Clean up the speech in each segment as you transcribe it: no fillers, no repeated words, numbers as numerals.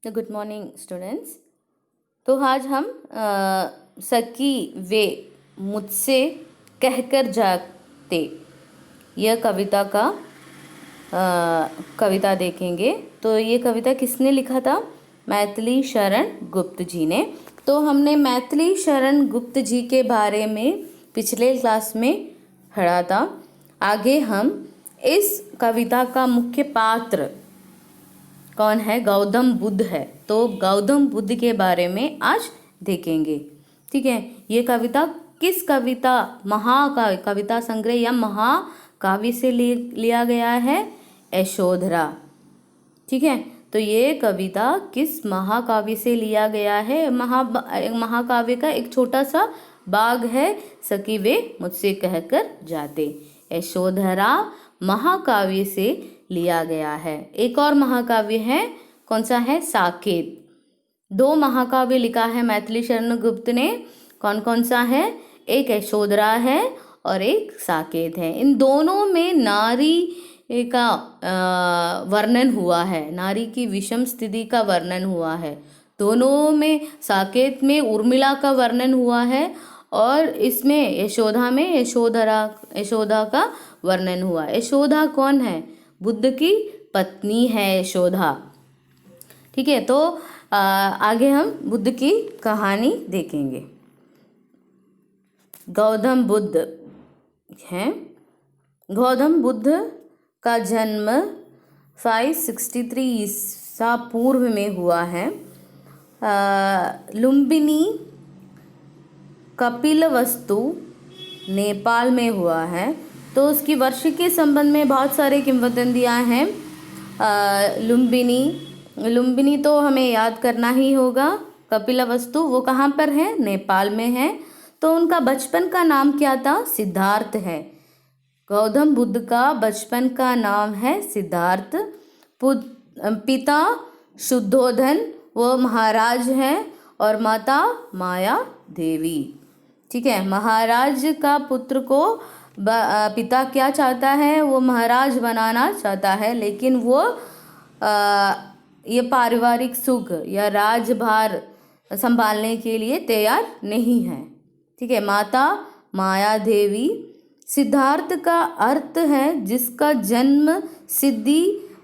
तो good morning students. तो आज हम सकी वे मुझसे कहकर जाते यह कविता का कविता देखेंगे। तो ये कविता किसने लिखा था? मैथिली शरण गुप्त जी ने। तो हमने मैथिली शरण गुप्त जी के बारे में पिछले क्लास में पढ़ा था। आगे हम इस कविता का मुख्य पात्र कौन है? गौतम बुद्ध है। तो गौतम बुद्ध के बारे में आज देखेंगे। ठीक है, ये कविता किस कविता महाकाव्य कविता संग्रह या महाकाव्य से लिया गया है? यशोधरा। ठीक है, तो ये कविता किस महाकाव्य से लिया गया है? महाकाव्य का एक छोटा सा भाग है, सकी वे मुझसे कहकर जाते। यशोधरा महाकाव्य से लिया गया है। एक और महाकाव्य है, कौन सा है? साकेत। दो महाकाव्य लिखा है मैथिली शरण गुप्त ने। कौन कौन सा है? एक यशोधरा है और एक साकेत है। इन दोनों में नारी का वर्णन हुआ है, नारी की विषम स्थिति का वर्णन हुआ है। दोनों में, साकेत में उर्मिला का वर्णन हुआ है और इसमें यशोदा में यशोदा का वर्णन हुआ। यशोदा कौन है? बुद्ध की पत्नी है यशोदा। ठीक है, तो आगे हम बुद्ध की कहानी देखेंगे। गौतम बुद्ध हैं। गौतम बुद्ध का जन्म 563 ईसा पूर्व में हुआ है। लुम्बिनी कपिलवस्तु नेपाल में हुआ है। तो उसकी वर्ष के संबंध में बहुत सारे किंवदंतियाँ हैं। लुम्बिनी तो हमें याद करना ही होगा। कपिलवस्तु वो कहाँ पर है? नेपाल में है। तो उनका बचपन का नाम क्या था? सिद्धार्थ है। गौतम बुद्ध का बचपन का नाम है सिद्धार्थ। पिता शुद्धोधन वो महाराज हैं और माता माया देवी। ठीक है, महाराज का पुत्र को पिता क्या चाहता है? वो महाराज बनाना चाहता है, लेकिन वो ये पारिवारिक सुख या राजभार संभालने के लिए तैयार नहीं है। ठीक है, माता माया देवी। सिद्धार्थ का अर्थ है जिसका जन्म सिद्धि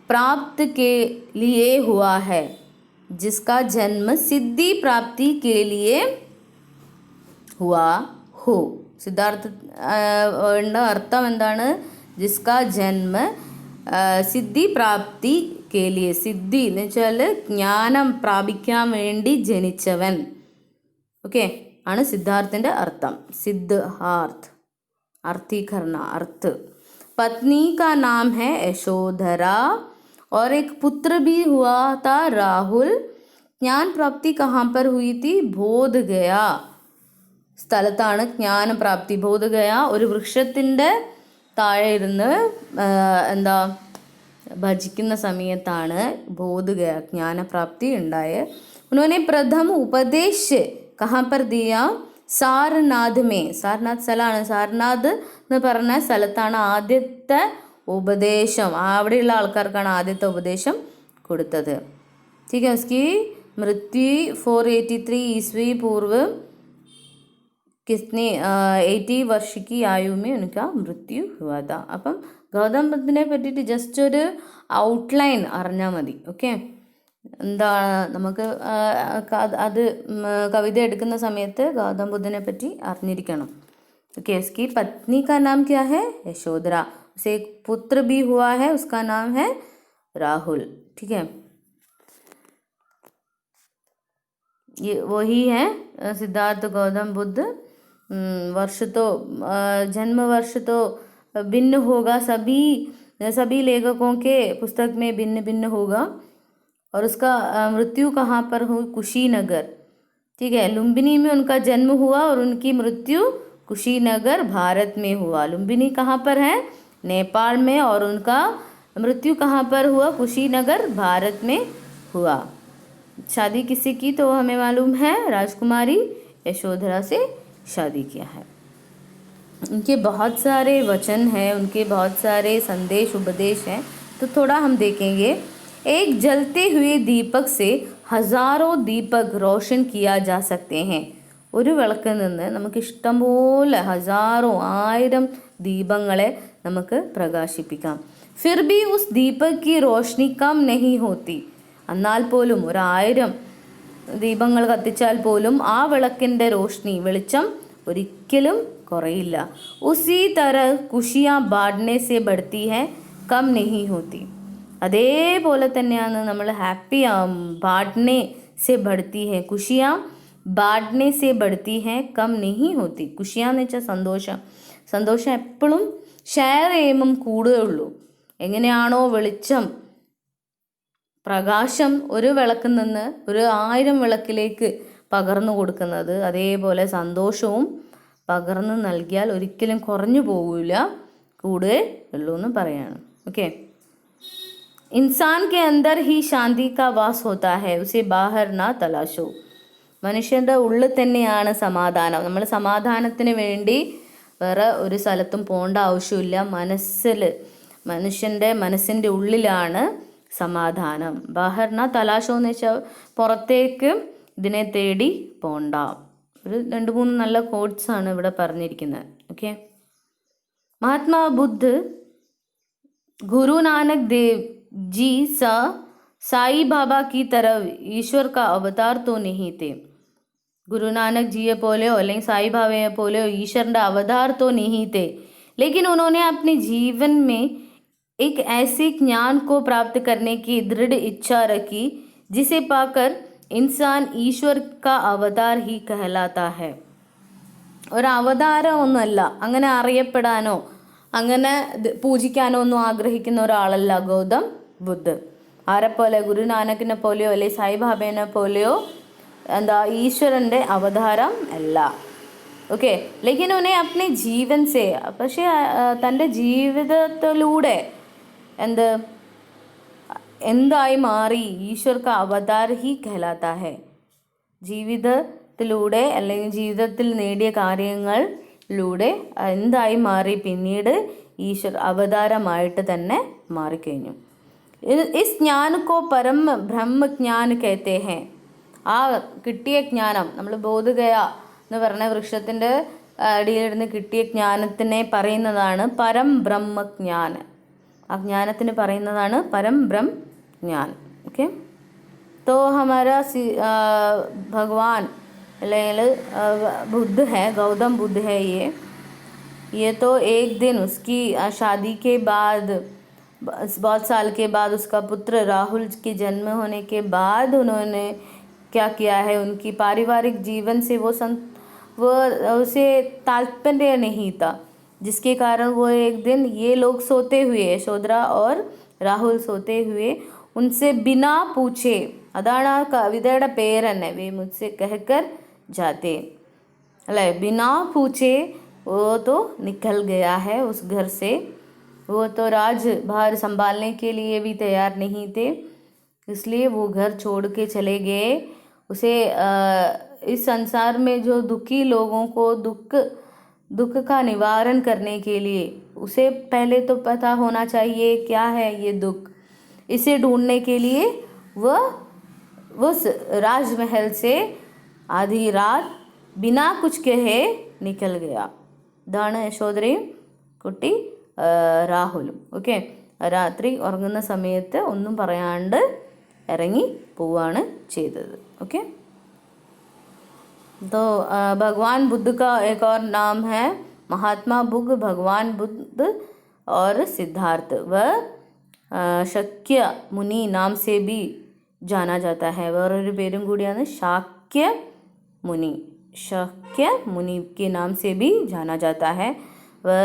प्राप्त के लिए हुआ है। जिसका जन्म सिद्धि प्राप्ति के लिए हुआ हो। സിദ്ധാർത്ഥ അർത്ഥം എന്താണ്? ജിസ്കാ ജന്മ സിദ്ധി പ്രാപ്തി കേലിയെ. സിദ്ധി എന്ന് വെച്ചാൽ ജ്ഞാനം പ്രാപിക്കാൻ വേണ്ടി ജനിച്ചവൻ. ഓക്കെ, ആണ് സിദ്ധാർത്ഥിൻ്റെ അർത്ഥം. സിദ്ധാർത്ഥ് अर्थीकरण अर्थ। पत्नी का नाम है यशोधरा और एक पुत्र भी हुआ था राहुल। ज्ञान प्राप्ति कहाँ पर हुई थी? बोध गया സ്ഥലത്താണ് ജ്ഞാന പ്രാപ്തി. ബോധഗയ ഒരു വൃക്ഷത്തിൻ്റെ താഴെ ഇരുന്ന് എന്താ ഭജിക്കുന്ന സമയത്താണ് ബോധഗയ ജ്ഞാനപ്രാപ്തി ഉണ്ടായത്. उन्होंने प्रथम उपदेश कहाँ पर दिया? സാരനാഥ് മേ. സാരനാഥ് സ്ഥലമാണ്. സാരനാഥ് എന്ന് പറഞ്ഞ സ്ഥലത്താണ് ആദ്യത്തെ ഉപദേശം, അവിടെയുള്ള ആൾക്കാർക്കാണ് ആദ്യത്തെ ഉപദേശം കൊടുത്തത്. ठीक है, उसकी मृत्यु 483 ईस्वी पूर्व कितने 80 वर्ष की आयु में उनका मृत्यु हुआ था. അപ്പം ഗൗതം ബുദ്ധനെ പറ്റിയിട്ട് ജസ്റ്റ് ഒരു ഔട്ട്ലൈൻ അറിഞ്ഞാൽ മതി. ഓക്കെ, എന്താണ് നമുക്ക് അത് കവിത എടുക്കുന്ന സമയത്ത് ഗൗതം ബുദ്ധനെ പറ്റി അറിഞ്ഞിരിക്കണം. ओके, उसकी पत्नी का नाम क्या है? यशोधरा. उसे एक पुत्र भी हुआ है, उसका नाम है राहुल. ठीक है, ये वही है सिद्धार्थ गौतम बुद्ध. वर्ष तो जन्म वर्ष तो भिन्न होगा, सभी लेखकों के पुस्तक में भिन्न भिन्न होगा. और उसका मृत्यु कहाँ पर हुई? कुशीनगर. ठीक है, लुम्बिनी में उनका जन्म हुआ और उनकी मृत्यु कुशीनगर भारत में हुआ. लुम्बिनी कहाँ पर है? नेपाल में. और उनका मृत्यु कहाँ पर हुआ? कुशीनगर भारत में हुआ. शादी किसी की तो हमें मालूम है, राजकुमारी यशोधरा से शादी किया है. उनके बहुत सारे वचन हैं, उनके बहुत सारे संदेश उपदेश हैं, तो थोड़ा हम देखेंगे. एक जलते हुए दीपक से हजारों दीपक रोशन किया जा सकते हैं. ഒരു വിളക്കിൽ നിന്ന് നമുക്ക് ഇഷ്ടംപോലെ ഹസാറോ ആയിരം ദീപങ്ങളെ നമുക്ക് പ്രകാശിപ്പിക്കാം. ഫിർ ഭി ഉസ് ദീപക് കി റോഷ്നി കം നഹി ഹോത്തി. എന്നാൽ പോലും 1000 ദീപങ്ങൾ കത്തിച്ചാൽ പോലും ആ വിളക്കിൻ്റെ റോഷ്നി വെളിച്ചം ഒരിക്കലും കുറയില്ല. ഉസി തര ഖുഷിയാ ബാഡ്നെ സെ ബഡ്തി ഹൈ കം നഹി ഹോത്തി. അതേപോലെ തന്നെയാണ് നമ്മൾ ഹാപ്പി ബാഡ്നെ സെ ബഡ്തി ഹൈ. ഖുഷിയാ ബാഡ്നെ സെ ബഡ്തി ഹൈ കം നഹി ഹോത്തി. ഖുഷിയാന്ന് വെച്ചാൽ സന്തോഷം. സന്തോഷം എപ്പോഴും ഷെയർ ചെയ്യുമ്പം കൂടുകയുള്ളൂ. എങ്ങനെയാണോ വെളിച്ചം പ്രകാശം ഒരു വിളക്കിൽ നിന്ന് 1000 വിളക്കിലേക്ക് പകർന്നു കൊടുക്കുന്നത്, അതേപോലെ സന്തോഷവും പകർന്നു നൽകിയാൽ ഒരിക്കലും കുറഞ്ഞു പോകില്ല, കൂടുകയേ ഉള്ളൂ എന്ന് പറയാണ്. ഓക്കെ. इंसान के अंदर ही शांति का वास होता है, उसे बाहर ना तलाशो. മനുഷ്യൻ്റെ ഉള്ളിൽ തന്നെയാണ് സമാധാനം. നമ്മൾ സമാധാനത്തിന് വേണ്ടി വേറെ ഒരു സ്ഥലത്തും പോകേണ്ട ആവശ്യമില്ല. മനുഷ്യൻ്റെ മനസ്സിൻ്റെ ഉള്ളിലാണ് സമാധാനം. ബാഹർന തലാശോ എന്ന് വെച്ചാൽ പുറത്തേക്ക് ഇതിനെ തേടി പോണ്ട. ഒരു 2-3 നല്ല കോട്ട്സാണ് ഇവിടെ പറഞ്ഞിരിക്കുന്നത്. ഓക്കെ. മഹാത്മാ ബുദ്ധ गुरु नानक देव जी साई बाबा की तरह ईश्वर का अवतार तो नहीं थे. गुरु नानक जी पोलेयो അല്ലെങ്കിൽ साई बाबा पोलेयो ईश्वर अवतार तो नहीं थे, लेकिन उन्होंने अपने जीवन में एक ऐसे ज्ञान को प्राप्त करने की दृढ़ इच्छा रखी जिसे पाकर इंसान ईश्वर का अवतार ही कहलाता है. ഒരു അവതാരം ഒന്നുമല്ല, അങ്ങനെ അറിയപ്പെടാനോ അങ്ങനെ പൂജിക്കാനോ ഒന്നും ആഗ്രഹിക്കുന്ന ഒരാളല്ല ഗൗതം ബുദ്ധ. ആരെപ്പോലെ? ഗുരുനാനക്കിനെ പോലെയോ അല്ലെ സായിബാബേനെ പോലെയോ എന്താ ഈശ്വരൻ്റെ അവതാരം അല്ല. ഓക്കെ. ലേക്കിൻ ഉന്നെ അപ്നെ ജീവൻ സേ, പക്ഷേ തൻ്റെ ജീവിതത്തിലൂടെ എന്തായി മാറി? ഈശ്വർ കാ അവതാർ ഹി കഹലാത്ത ഹെ. ജീവിതത്തിലൂടെ അല്ലെങ്കിൽ ജീവിതത്തിൽ നേടിയ കാര്യങ്ങളിലൂടെ എന്തായി മാറി? പിന്നീട് ഈശ്വർ അവതാരമായിട്ട് തന്നെ മാറിക്കഴിഞ്ഞു. ഇസ് ജ്ഞാൻ കോ പരം ബ്രഹ്മജ്ഞാൻ കഹത്തെ ഹെ. ആ കിട്ടിയ ജ്ഞാനം, നമ്മൾ ബോധഗയ എന്ന് പറഞ്ഞ വൃക്ഷത്തിൻ്റെ അടിയിലിരുന്ന് കിട്ടിയ ജ്ഞാനത്തിനെ പറയുന്നതാണ് പരം ബ്രഹ്മജ്ഞാൻ. ആ ജ്ഞാനത്തിന് പറയുന്നതാണ് പരം ബ്രഹ്മജ്ഞാൻ. ഓക്കെ. तो हमारा भगवान बुद्ध है, गौतम बुद्ध है. ये तो एक दिन उसकी शादी के बाद, बहुत साल के बाद उसका पुत्र राहुल के जन्म होने के बाद उन्होंने क्या किया है? उनकी पारिवारिक जीवन से वो उसे तात्पर्य नहीं था, जिसके कारण वो एक दिन ये लोग सोते हुए, यशोधरा और राहुल सोते हुए उनसे बिना पूछे, അതാണ് ആ കവിതയുടെ പേര് തന്നെ, വേ മുझसे कहकर जाते अल्ले, बिना पूछे वो तो निकल गया है उस घर से. वो तो राजभार संभालने के लिए भी तैयार नहीं थे, इसलिए वो घर छोड़ के चले गए. उसे इस संसार में जो दुखी लोगों को दुख का निवारण करने के लिए उसे पहले तो पता होना चाहिए क्या है ये दुख. इसे ढूंढने के लिए वह उस राजमहल से आधी रात बिना कुछ कहे निकल गया. ഇതാണ് യശോധരയും കുട്ടി രാഹുലും. ഓക്കെ. രാത്രി ഉറങ്ങുന്ന സമയത്ത് ഒന്നും പറയാണ്ട് ഇറങ്ങി പോവുകയാണ് ചെയ്തത്. ഓക്കെ. तो भगवान बुद्ध का एक और नाम है महात्मा बुद्ध, भगवान बुद्ध और सिद्धार्थ. वह शक्य मुनि नाम से भी जाना जाता है. വേറൊരു പേരും കൂടിയാണ് शाक्य मुनि. शाक्य मुनि के नाम से भी जाना जाता है. वह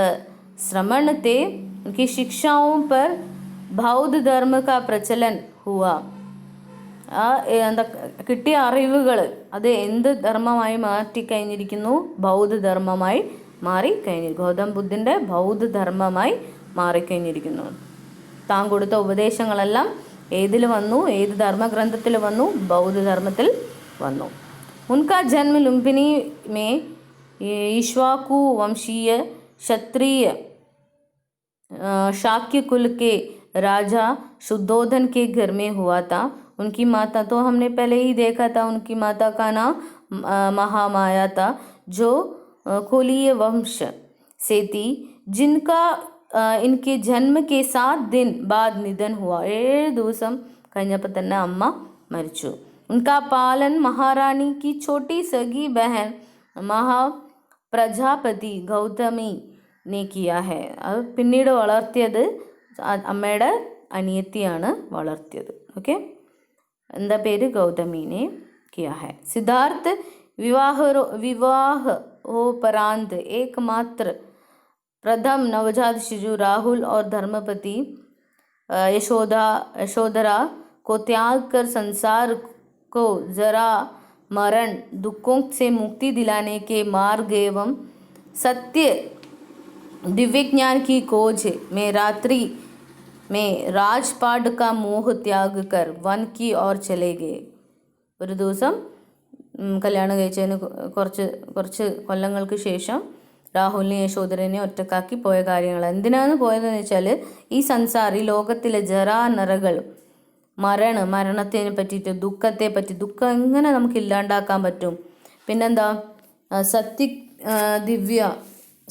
श्रमण थे. उनकी शिक्षाओं पर बौद्ध धर्म का प्रचलन हुआ. എന്താ കിട്ടിയ അറിവുകൾ അത് എന്ത് ധർമ്മമായി മാറ്റിക്കഴിഞ്ഞിരിക്കുന്നു? ബൗദ്ധധർമ്മമായി മാറിക്കഴിഞ്ഞിരിക്കുന്നു. ഗൗതം ബുദ്ധൻ്റെ ബൗദ്ധധർമ്മമായി മാറിക്കഴിഞ്ഞിരിക്കുന്നു. താൻ കൊടുത്ത ഉപദേശങ്ങളെല്ലാം ഏതിൽ വന്നു? ഏത് ധർമ്മഗ്രന്ഥത്തിൽ വന്നു? ബൗദ്ധധർമ്മത്തിൽ വന്നു. उनका जन्म लुम्बिनी में इक्ष्वाकु वंशीय क्षत्रिय शाक्य कुल के राजा शुद्धोधन के घर में हुआ था। उनकी माता तो हमने पहले ही देखा था, उनकी माता का नाम महामाया था, जो कोलीय वंश से थी, जिनका इनके जन्म के 7 दिन बाद निधन हुआ. 7 ദിവസം കഴിഞ്ഞപ്പോൾ തന്നെ അമ്മ മരിച്ചു. उनका पालन महारानी की छोटी सगी बहन മഹാപ്രജാപതി ഗൗതമി ने किया है. അത് പിന്നീട് വളർത്തിയത് അമ്മയുടെ അനിയത്തിയാണ് വളർത്തിയത്. ഓക്കെ, എന്താ പേര്? ഗൗതമീനെ किया है. सिद्धार्थ विवाहोपरांत एकमात्र प्रथम नवजात शिशु राहुल और धर्मपति यशोधरा को त्याग कर संसार को जरा मरण दुखों से मुक्ति दिलाने के मार्ग एवं सत्य दिव्य ज्ञान की खोज में रात्रि में राजपाट का मोह त्याग कर वन की ओर चले गए. ഒരു ദിവസം കല്യാണം കഴിച്ചതിന് കുറച്ച് കൊല്ലങ്ങൾക്ക് ശേഷം രാഹുലിനെ യശോധരനെ ഒറ്റക്കാക്കി പോയ കാര്യങ്ങൾ എന്തിനാണ് പോയതെന്ന് വെച്ചാൽ ഈ ഈ ലോകത്തിലെ ജരാനരകൾ, മരണത്തിനെ പറ്റിയിട്ട്, ദുഃഖത്തെ പറ്റി, ദുഃഖം എങ്ങനെ നമുക്ക് ഇല്ലാണ്ടാക്കാൻ പറ്റും, പിന്നെന്താ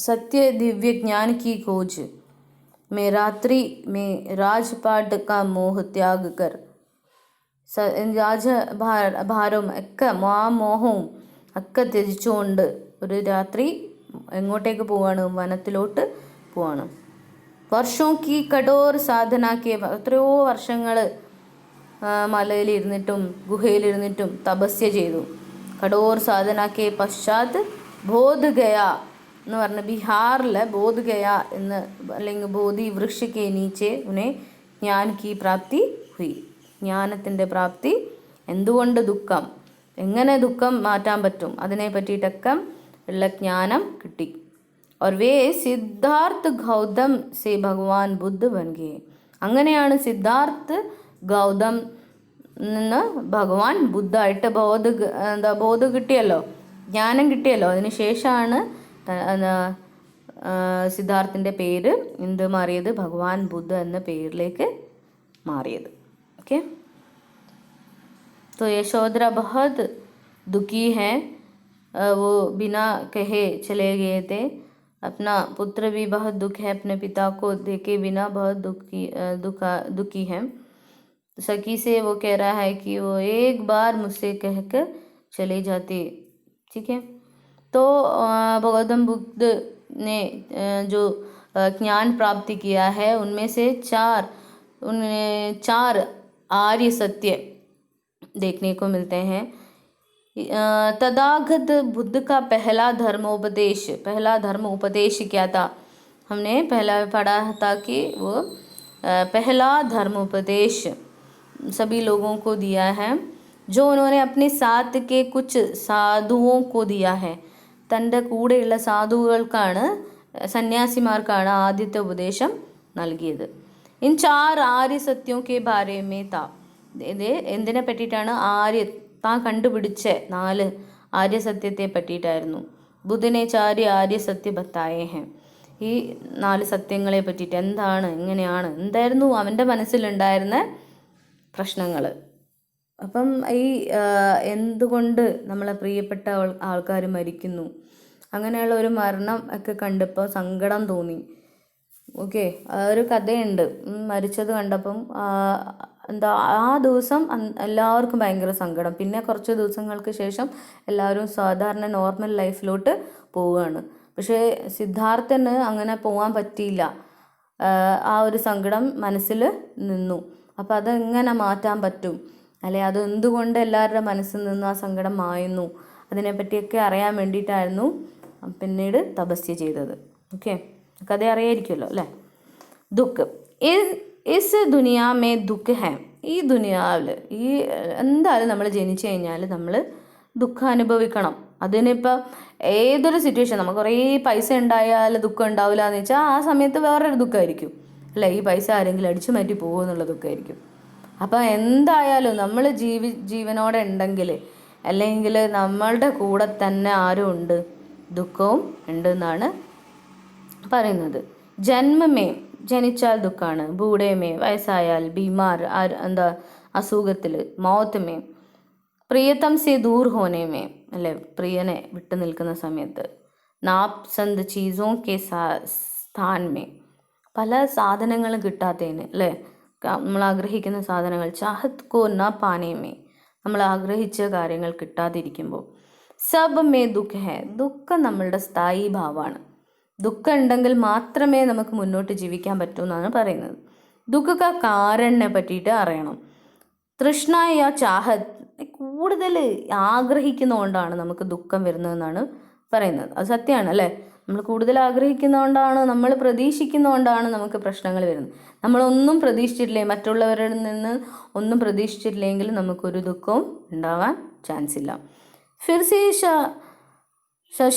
സത്യ ദിവ്യ ജ്ഞാൻ കി खोज में रात्रि में राजपाट का मोह त्याग कर, രാജഭാരവും ഒക്കെ മോഹവും ഒക്കെ ത്യജിച്ചുകൊണ്ട് ഒരു രാത്രി എങ്ങോട്ടേക്ക് പോവാണ്? വനത്തിലോട്ട് പോവാണ്. വർഷോं की कठोर साधना के എത്രയോ വർഷങ്ങൾ മലയിലിരുന്നിട്ടും ഗുഹയിലിരുന്നിട്ടും തപസ്യ ചെയ്തു. കഠോർ സാധന കെ പശ്ചാത്ത് ബോധ് ഗയ എന്ന് പറഞ്ഞ ബീഹാറിലെ ബോധ് ഗയ എന്ന് അല്ലെങ്കിൽ ബോധി വൃക്ഷ കെ നീച്ചെ ഉനെ ജ്ഞാൻ കി പ്രാപ്തി ഹുയി. ജ്ഞാനത്തിൻ്റെ പ്രാപ്തി. എന്തുകൊണ്ട് ദുഃഖം, എങ്ങനെ ദുഃഖം മാറ്റാൻ പറ്റും, അതിനെ പറ്റിയിട്ടൊക്കെ ഉള്ള ജ്ഞാനം കിട്ടി. और वे സിദ്ധാർത്ഥ് ഗൗതം സെ ഭഗവാൻ ബുദ്ധ ബൻ ഗയെ. അങ്ങനെയാണ് സിദ്ധാർത്ഥ് ഗൗതം നിന്ന് ഭഗവാൻ ബുദ്ധായിട്ട് ബോധ കിട്ടിയല്ലോ, ജ്ഞാനം കിട്ടിയല്ലോ. അതിന് ശേഷമാണ് സിദ്ധാർത്ഥിൻ്റെ പേര് എന്ത് മാറിയത്? ഭഗവാൻ ബുദ്ധ എന്ന പേരിലേക്ക് മാറിയത്. ओके, तो यशोधरा बहुत दुखी है. वो बिना कहे चले गए थे. अपना पुत्र भी बहुत दुख है, अपने पिता को देखे बिना बहुत दुखी है. सखी से वो कह रहा है कि वो एक बार मुझसे कहकर चले जाते. ठीक है, तो गौतम बुद्ध ने जो ज्ञान प्राप्ति किया है उनमें से 4 आर्य सत्य देखने को मिलते हैं. तथागत बुद्ध का पहला धर्म उपदेश क्या था? हमने पहला पढ़ा था कि वो पहला धर्म उपदेश सभी लोगों को दिया है, जो उन्होंने अपने साथ के कुछ साधुओं को दिया है. തൻ്റെ കൂടെയുള്ള സാധുക്കൾക്കാണ്, സന്യാസിമാർക്കാണ് ആദ്യത്തെ ഉപദേശം നൽകിയത്. इन 4 ആര്യ സത്യോं के बारे में था. ഇത് എന്തിനെ പറ്റിയിട്ടാണ്? താൻ കണ്ടുപിടിച്ച 4 ആര്യസത്യത്തെ പറ്റിയിട്ടായിരുന്നു. ബുദ്ധനെ 4 ആര്യ സത്യ ബത്തായേ ഹെ. ഈ 4 സത്യങ്ങളെ പറ്റിയിട്ട് എന്താണ്, എങ്ങനെയാണ്, എന്തായിരുന്നു അവൻ്റെ മനസ്സിലുണ്ടായിരുന്ന പ്രശ്നങ്ങൾ. അപ്പം ഈ എന്തുകൊണ്ട് നമ്മളെ പ്രിയപ്പെട്ട ആൾക്കാർ മരിക്കുന്നു, അങ്ങനെയുള്ള ഒരു മരണം ഒക്കെ കണ്ടപ്പോൾ സങ്കടം തോന്നി. ഓക്കെ, ഒരു കഥയുണ്ട്. മരിച്ചത് കണ്ടപ്പം ആ ദിവസം എല്ലാവർക്കും ഭയങ്കര സങ്കടം. പിന്നെ കുറച്ച് ദിവസങ്ങൾക്ക് ശേഷം എല്ലാവരും സാധാരണ നോർമൽ ലൈഫിലോട്ട് പോവുകയാണ്. പക്ഷേ സിദ്ധാർത്ഥന് അങ്ങനെ പോകാൻ പറ്റിയില്ല. ആ ഒരു സങ്കടം മനസ്സിൽ നിന്നു. അപ്പോൾ അതെങ്ങനെ മാറ്റാൻ പറ്റും, അല്ലെ അത് എന്തുകൊണ്ട് എല്ലാവരുടെ മനസ്സിൽ നിന്ന് ആ സങ്കടം മായുന്നു, അതിനെപ്പറ്റിയൊക്കെ അറിയാൻ വേണ്ടിയിട്ടായിരുന്നു പിന്നീട് തപസ്യ ചെയ്തത്. ഓക്കെ, കഥ അറിയായിരിക്കുമല്ലോ അല്ലേ. ദുഃഖ് ഇസ് ദുനിയാമേ ദുഃഖ് ഹേ. ഈ ദുനിയാവിൽ എന്തായാലും നമ്മൾ ജനിച്ചു കഴിഞ്ഞാൽ നമ്മൾ ദുഃഖം അനുഭവിക്കണം. അതിനിപ്പോൾ ഏതൊരു സിറ്റുവേഷൻ, നമുക്ക് കുറേ പൈസ ഉണ്ടായാൽ ദുഃഖം ഉണ്ടാവില്ല എന്ന് വെച്ചാൽ ആ സമയത്ത് വേറൊരു ദുഃഖമായിരിക്കും അല്ലേ. ഈ പൈസ ആരെങ്കിലും അടിച്ചു മാറ്റി പോകുമെന്നുള്ള ദുഃഖമായിരിക്കും. അപ്പം എന്തായാലും നമ്മൾ ജീവനോടെ ഉണ്ടെങ്കിൽ, അല്ലെങ്കിൽ നമ്മളുടെ കൂടെ തന്നെ ആരും ഉണ്ട്, ദുഃഖവും ഉണ്ടെന്നാണ് പറയുന്നത്. ജന്മമേ ജനിച്ചാൽ ദുഃഖമാണ്, ബൂഢേമേ വയസ്സായാൽ, ബീമാർ എന്താ അസുഖത്തിൽ, മൗത്ത് പ്രിയതം സെ ദൂർ ഹോനേമേ അല്ലെ, പ്രിയനെ വിട്ടു നിൽക്കുന്ന സമയത്ത്, നാപ്സന്ത് ചീസോ കെ സ്ഥാൻ പല സാധനങ്ങളും കിട്ടാത്തതിന് അല്ലേ, നമ്മൾ ആഗ്രഹിക്കുന്ന സാധനങ്ങൾ, ചാഹത് കോ ന പാനേമേ നമ്മൾ ആഗ്രഹിച്ച കാര്യങ്ങൾ കിട്ടാതിരിക്കുമ്പോൾ, സബ് മേ ദുഃഖ ഹേ ദുഃഖം നമ്മളുടെ സ്ഥായി ഭാവമാണ്. ദുഃഖം ഉണ്ടെങ്കിൽ മാത്രമേ നമുക്ക് മുന്നോട്ട് ജീവിക്കാൻ പറ്റൂ എന്നാണ് പറയുന്നത്. ദുഃഖ കാരണിനെ പറ്റിയിട്ട് അറിയണം. തൃഷ്ണ യാ ചാഹത് കൂടുതൽ ആഗ്രഹിക്കുന്നതുകൊണ്ടാണ് നമുക്ക് ദുഃഖം വരുന്നതെന്നാണ് പറയുന്നത്. അത് സത്യമാണ് അല്ലേ. നമ്മൾ കൂടുതൽ ആഗ്രഹിക്കുന്നതുകൊണ്ടാണ്, നമ്മൾ പ്രതീക്ഷിക്കുന്നതുകൊണ്ടാണ് നമുക്ക് പ്രശ്നങ്ങൾ വരുന്നത്. നമ്മളൊന്നും പ്രതീക്ഷിച്ചിട്ടില്ലേ, മറ്റുള്ളവരിൽ നിന്ന് ഒന്നും പ്രതീക്ഷിച്ചിട്ടില്ലെങ്കിൽ നമുക്കൊരു ദുഃഖവും ഉണ്ടാവാൻ ചാൻസ് ഇല്ല. ഫിർസേ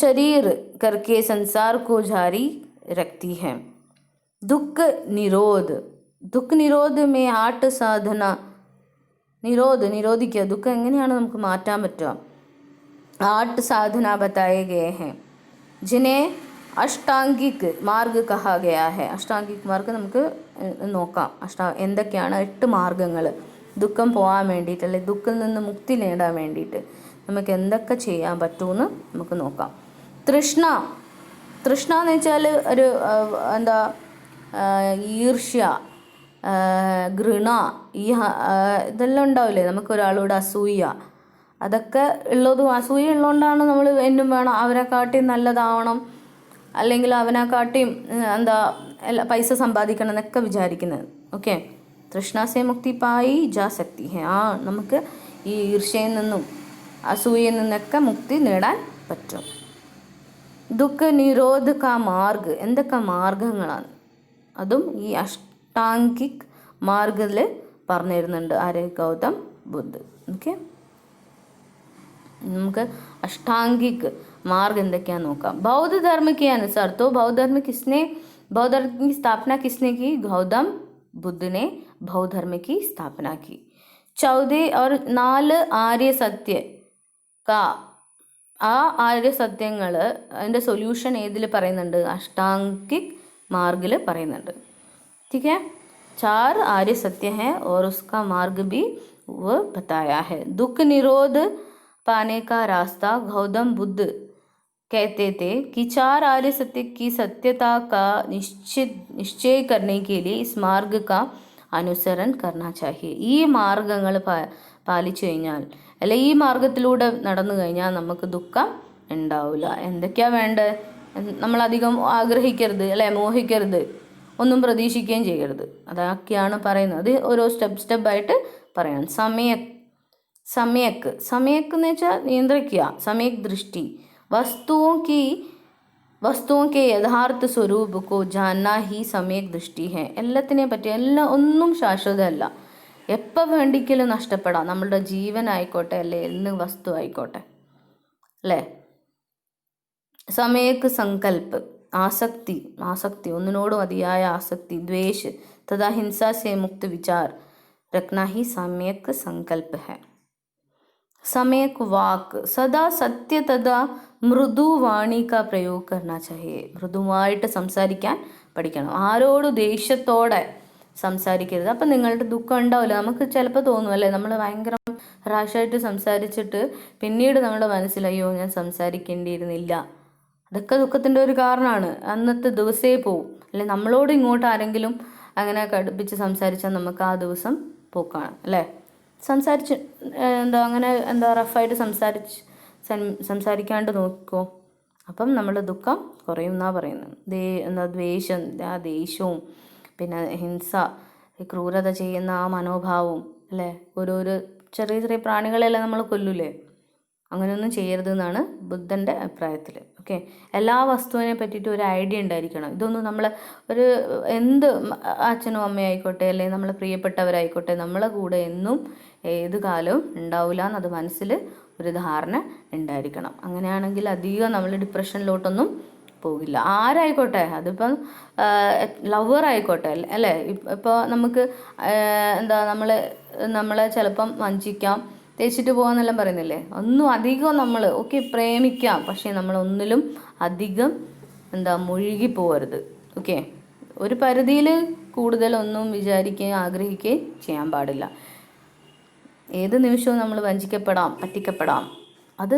शरीर करके संसार को जारी रखती है. दुख निरोध में 8 സാധന നിരോധിക്കുക. ദുഃഖം എങ്ങനെയാണ് നമുക്ക് മാറ്റാൻ പറ്റുക? 8 സാധന बताए गए हैं जिन्हें അഷ്ടാംഗിക് മാർഗ് കഹാ ഗയാ ഹെ. അഷ്ടാംഗിക് മാർഗ് നമുക്ക് നോക്കാം. എന്തൊക്കെയാണ് 8 മാർഗങ്ങൾ ദുഃഖം പോകാൻ വേണ്ടിയിട്ട്, അല്ലെങ്കിൽ ദുഃഖത്തിൽ നിന്ന് മുക്തി നേടാൻ വേണ്ടിയിട്ട് നമുക്ക് എന്തൊക്കെ ചെയ്യാൻ പറ്റുമെന്ന് നമുക്ക് നോക്കാം. തൃഷ്ണ എന്ന് വെച്ചാൽ ഒരു എന്താ ഈർഷ്യ, ഘൃണ, ഈ ഇതെല്ലാം ഉണ്ടാവില്ലേ നമുക്കൊരാളോട് അസൂയ. അതൊക്കെ അസൂയ ഉള്ളതുകൊണ്ടാണ് നമ്മൾ എന്നും വേണം അവനെക്കാട്ടി നല്ലതാവണം, അല്ലെങ്കിൽ അവനെക്കാട്ടിയും എന്താ പൈസ സമ്പാദിക്കണം എന്നൊക്കെ വിചാരിക്കുന്നത്. ഓക്കെ, തൃഷ്ണാസെ മുക്തി പായി ജാ സക്തി ഹെ. നമുക്ക് ഈ ഈർഷ്യയിൽ നിന്നും അസൂയയിൽ നിന്നൊക്കെ മുക്തി നേടാൻ പറ്റും. ദുഃഖ നിരോധ കാ മാർഗ് എന്തൊക്കെ മാർഗങ്ങളാണ്, അതും ഈ അഷ്ടാംഗിക് മാർഗത്തിൽ പറഞ്ഞു തരുന്നുണ്ട് ആര്? ഗൗതം ബുദ്ധ. ഓക്കെ, നമുക്ക് അഷ്ടാംഗിക് മാർग എന്തൊക്കെയാന്ന് നോക്കാം. बौद्ध धर्म के अनुसार तो बौद्ध धर्म की स्थापना किसने की? गौतम बुद्ध ने बौद्ध धर्म की स्थापना की. 14 और 4 ആര്യ സത്യ ആ ആര്യ സത്യങ്ങൾ അതിൻ്റെ സൊല്യൂഷൻ ഏതിൽ പറയുന്നുണ്ട്? അഷ്ടാംഗിക് മാർഗിൽ പറയുന്നുണ്ട്. ठीक है, 4 आर्य सत्य हैं और उसका मार्ग भी वो बताया है. दुख निरोध पाने का रास्ता गौतम बुद्ध कहते थे कि 4 आर्य सत्य की सत्यता का निश्चय करने के लिए इस मार्ग का അനുസരൺ करना चाहिए. ഈ മാർഗങ്ങൾ പാലിച്ചു കഴിഞ്ഞാൽ, അല്ലെ ഈ മാർഗത്തിലൂടെ നടന്നു കഴിഞ്ഞാൽ നമുക്ക് ദുഃഖം ഉണ്ടാവില്ല. എന്തൊക്കെയാണ് വേണ്ടത്? നമ്മളധികം ആഗ്രഹിക്കരുത്, അല്ലെ മോഹിക്കരുത്, ഒന്നും പ്രതീക്ഷിക്കുകയും ചെയ്യരുത്. അതൊക്കെയാണ് പറയുന്നത്. അത് ഓരോ സ്റ്റെപ്പായിട്ട് പറയാം. സമയക്ക് എന്ന് വെച്ചാൽ നിയന്ത്രിക്കുക. സമയക് ദൃഷ്ടി വസ്തുओं के യഥാർത്ഥ സ്വരൂപ് കോ ജാനനാ ഹി സമയക് ദൃഷ്ടി ഹെ. എല്ലാത്തിനെ പറ്റി ഒന്നും ശാശ്വതമല്ല, എപ്പോൾ വേണ്ടിക്കലും നഷ്ടപ്പെടാം. നമ്മളുടെ ജീവനായിക്കോട്ടെ, അല്ലെ എന്ത് വസ്തു ആയിക്കോട്ടെ, അല്ലേ. സമയക്ക് സങ്കല്പ് ആസക്തി ഒന്നിനോടും അതിയായ ആസക്തി, ദ്വേഷ് തഥാ ഹിംസാ സേ മുക്ത് വിചാർ रखना ही सम्यक संकल्प है. सम्यक वाक सदा सत्य तथा മൃദു വാണി കാ പ്രയോഗ करना चाहिए. മൃദുവായിട്ട് സംസാരിക്കാൻ പഠിക്കണം. ആരോടും ദേഷ്യത്തോടെ സംസാരിക്കരുത്. അപ്പം നിങ്ങളുടെ ദുഃഖം ഉണ്ടാവില്ല. നമുക്ക് ചിലപ്പോൾ തോന്നും അല്ലേ, നമ്മൾ ഭയങ്കര റാഷായിട്ട് സംസാരിച്ചിട്ട് പിന്നീട് നമ്മുടെ മനസ്സിൽ അയ്യോ ഞാൻ സംസാരിക്കേണ്ടിയിരുന്നില്ല. അതൊക്കെ ദുഃഖത്തിൻ്റെ ഒരു കാരണമാണ്. അന്നത്തെ ദിവസേ പോവും. അല്ലെ നമ്മളോട് ഇങ്ങോട്ട് ആരെങ്കിലും അങ്ങനെ കടുപ്പിച്ച് സംസാരിച്ചാൽ നമുക്ക് ആ ദിവസം പോക്കാണ്, അല്ലേ. അങ്ങനെ റഫായിട്ട് സംസാരിക്കാണ്ട് നോക്കിക്കോ, അപ്പം നമ്മുടെ ദുഃഖം കുറയും എന്നാണ് പറയുന്നത്. ദേഷ്യവും പിന്നെ ഹിംസ, ക്രൂരത ചെയ്യുന്ന ആ മനോഭാവവും, അല്ലേ. ഓരോരോ ചെറിയ പ്രാണികളെല്ലാം നമ്മൾ കൊല്ലൂലേ, അങ്ങനെയൊന്നും ചെയ്യരുത് എന്നാണ് ബുദ്ധൻ്റെ അഭിപ്രായത്തിൽ. ഓക്കെ, എല്ലാ വസ്തുവിനെ പറ്റിയിട്ട് ഒരു ഐഡിയ ഉണ്ടായിരിക്കണം. ഇതൊന്നും നമ്മൾ എന്ത് അച്ഛനും അമ്മയായിക്കോട്ടെ, അല്ലെങ്കിൽ നമ്മളെ പ്രിയപ്പെട്ടവരായിക്കോട്ടെ, നമ്മളെ കൂടെ എന്നും ഏത് കാലവും ഉണ്ടാവില്ല എന്നത് മനസ്സിൽ ഒരു ധാരണ ഉണ്ടായിരിക്കണം. അങ്ങനെയാണെങ്കിൽ അധികം നമ്മൾ ഡിപ്രഷനിലോട്ടൊന്നും പോകില്ല. ആരായിക്കോട്ടെ, അതിപ്പം ലവർ ആയിക്കോട്ടെ, അല്ലേ. ഇപ്പോൾ നമുക്ക് നമ്മളെ ചിലപ്പം വഞ്ചിക്കാം, തേച്ചിട്ട് പോകാമെന്നെല്ലാം പറയുന്നില്ലേ. ഒന്നും അധികം നമ്മൾ പ്രേമിക്കാം, പക്ഷേ നമ്മളൊന്നിലും അധികം മുഴുകി പോകരുത്. ഓക്കെ, ഒരു പരിധിയിൽ കൂടുതലൊന്നും വിചാരിക്കുകയും ആഗ്രഹിക്കുകയും ചെയ്യാൻ പാടില്ല. ഏത് നിമിഷവും നമ്മൾ വഞ്ചിക്കപ്പെടാം, പറ്റിക്കപ്പെടാം. അത്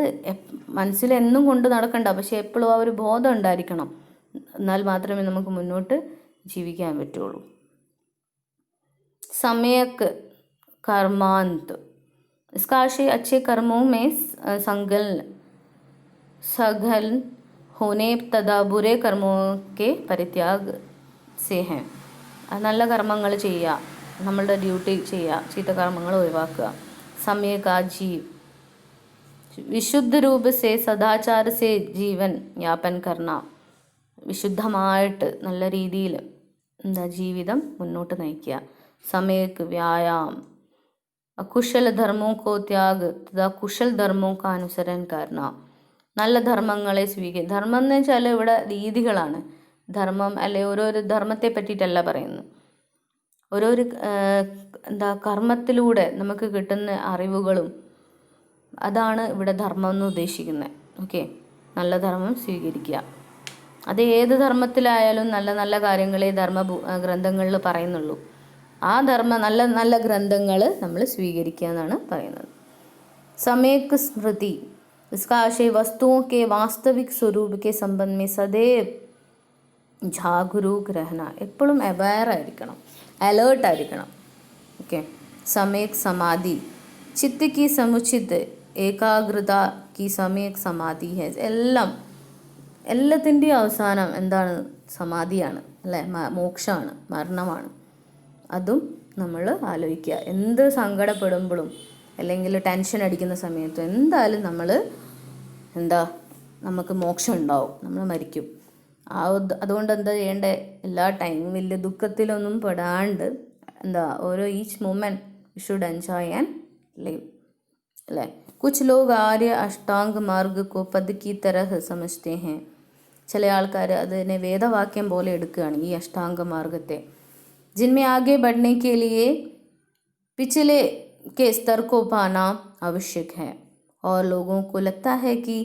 മനസ്സിൽ എന്നും കൊണ്ട് നടക്കണ്ട, പക്ഷെ എപ്പോഴും ആ ഒരു ബോധം ഉണ്ടായിരിക്കണം. എന്നാൽ മാത്രമേ നമുക്ക് മുന്നോട്ട് ജീവിക്കാൻ പറ്റുള്ളൂ. सम्यक कर्मांत, इसका आशय अच्छे कर्मों में सघन होने तथा बुरे कर्मों के परित्याग से है. നല്ല കർമ്മങ്ങൾ ചെയ്യുക, നമ്മളുടെ ഡ്യൂട്ടി ചെയ്യുക, ചീത്ത കർമ്മങ്ങൾ ഒഴിവാക്കുക. सम्यक आजीव, विशुद्ध रूप से सदाचार से जीवन यापन करना, വിശുദ്ധമായിട്ട് നല്ല രീതിയിൽ ജീവിതം മുന്നോട്ട് നയിക്കുക. സമയക്ക് വ്യായാം, അകുശൽ ധർമ്മോ കോ ത്യാഗ് തഥാ കുശൽ ധർമ്മോ കാ അനുസരൺ കർണ, നല്ല ധർമ്മങ്ങളെ സ്വീകരിക്കുക. ധർമ്മം എന്ന് വെച്ചാൽ ഇവിടെ രീതികളാണ്. ധർമ്മം അല്ലെ ഓരോരോ ധർമ്മത്തെ പറ്റിയിട്ടല്ല പറയുന്നത്. ഓരോരോ കർമ്മത്തിലൂടെ നമുക്ക് കിട്ടുന്ന അറിവുകളും അതാണ് ഇവിടെ ധർമ്മം എന്ന് ഉദ്ദേശിക്കുന്നത്. ഓക്കെ, നല്ല ധർമ്മം സ്വീകരിക്കുക. അത് ഏത് ധർമ്മത്തിലായാലും നല്ല നല്ല കാര്യങ്ങളെ ധർമ്മ ഗ്രന്ഥങ്ങളിൽ പറയുന്നുള്ളൂ. ആ നല്ല നല്ല ഗ്രന്ഥങ്ങൾ നമ്മൾ സ്വീകരിക്കുക എന്നാണ് പറയുന്നത്. സമയക്ക് സ്മൃതി, इसका आशय वस्तुओं के वास्तविक स्वरूप के संबंध में सदैव जागरूक रहना, എപ്പോഴും അവെയർ ആയിരിക്കണം, അലേർട്ട് ആയിരിക്കണം. ഓക്കെ. സമയക്ക് സമാധി, ചിത്ത की समुचित ഏകാഗ്രത की സമയക്ക് സമാധി है. എല്ലാത്തിൻ്റെയും അവസാനം എന്താണ്? സമാധിയാണ് അല്ലേ, മോക്ഷമാണ്, മരണമാണ്. അതും നമ്മൾ ആലോചിക്കുക. എന്ത് സങ്കടപ്പെടുമ്പോഴും അല്ലെങ്കിൽ ടെൻഷൻ അടിക്കുന്ന സമയത്തും എന്തായാലും നമ്മൾ നമുക്ക് മോക്ഷം ഉണ്ടാവും, നമ്മൾ മരിക്കും. അതുകൊണ്ട് എന്താ ചെയ്യേണ്ടത്? എല്ലാ ടൈമും വലിയ ദുഃഖത്തിലൊന്നും പെടാണ്ട് ഓരോ each moment you should enjoy and live അല്ലേ. കുച്ച് ലോഗ് ആര്യ അഷ്ടാംഗ മാർഗ് കോ പദ് കി തരഹ് സമജ്തേ ഹൈ. ചില ആൾക്കാർ അതിനെ വേദവാക്യം പോലെ എടുക്കുകയാണ് ഈ അഷ്ടാംഗ മാർഗത്തെ. जिनमें आगे बढ़ने के लिए पिछले के स्तर को पाना आवश्यक है, और लोगों को लगता है कि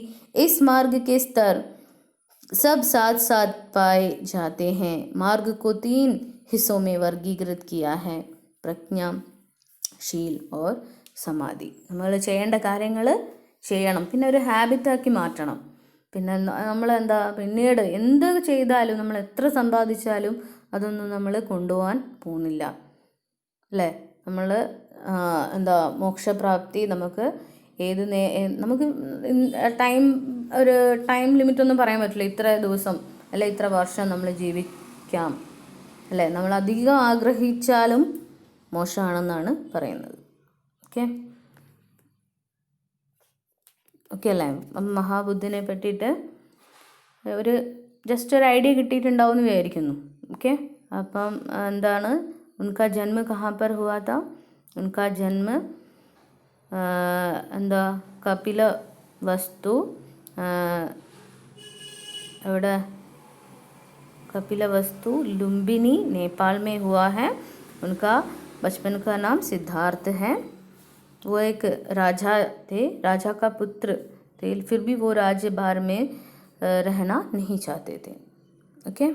इस मार्ग के स्तर सब साथ साथ पाए जाते हैं. मार्ग को 3 हिस्सों में वर्गीकृत किया है: प्रज्ञा, शील और സമാധി. നമ്മൾ ചെയ്യേണ്ട കാര്യങ്ങൾ ചെയ്യണം, പിന്നെ ഒരു ഹാബിറ്റാക്കി മാറ്റണം. പിന്നെ നമ്മൾ പിന്നീട് എന്ത് ചെയ്താലും നമ്മൾ എത്ര സമ്പാദിച്ചാലും അതൊന്നും നമ്മൾ കൊണ്ടുപോകാൻ പോകുന്നില്ല അല്ലേ. നമ്മൾ മോക്ഷപ്രാപ്തി നമുക്ക് നമുക്ക് ഒരു ടൈം ലിമിറ്റൊന്നും പറയാൻ പറ്റില്ല. ഇത്ര ദിവസം അല്ലെ ഇത്ര വർഷം നമ്മൾ ജീവിക്കാം അല്ലേ. നമ്മൾ അധികം ആഗ്രഹിച്ചാലും മോശമാണെന്നാണ് പറയുന്നത്. ഓക്കെ അല്ലേ. മഹാബുദ്ധനെ പറ്റിയിട്ട് ജസ്റ്റ് ഒരു ഐഡിയ കിട്ടിയിട്ടുണ്ടാവും എന്ന് വിചാരിക്കുന്നു. ഓക്കെ. അപ്പം എന്താണ്, ഉൻകാ ജന്മ കഹാം പർ ഹുവാ താ? ഉൻകാ ജന്മ കപില വസ്തു എവിടെ? कपिला वस्तु लुम्बिनी नेपाल में हुआ है. उनका बचपन का नाम सिद्धार्थ है. वो एक राजा थे, राजा का पुत्र थे, फिर भी वो राज्य भार में रहना नहीं चाहते थे. ओके.